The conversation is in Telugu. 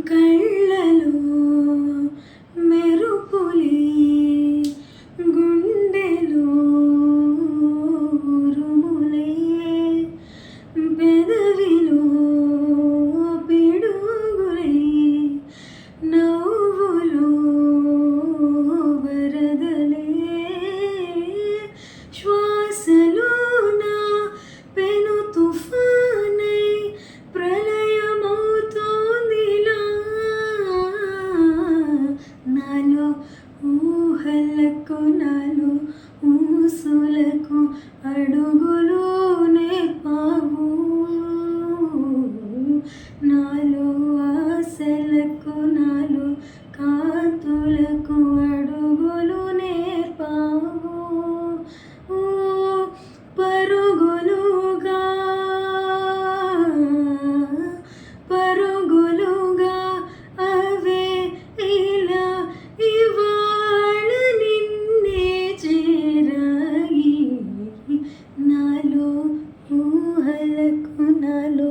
కళ్ళలో మెరుపులే గుండెలో ఉరుములే పెదవిలో పిడుగులే నవ్వులో వరదలే శ్వాసలో నా పెను తుఫానై ప్రళయమవుతోందిలా నాలో ఊహలకు నాలో ఊసులకు అడుగులు నేర్పావు నాలో ఆశలకు నాలో కాంతులకు అడుగులు నేర్పావు పరుగులుగా పరుగులుగా అవే ఇలా ఇవాళ నిన్నే చేరాయి నాలో ఊహలకు నాలో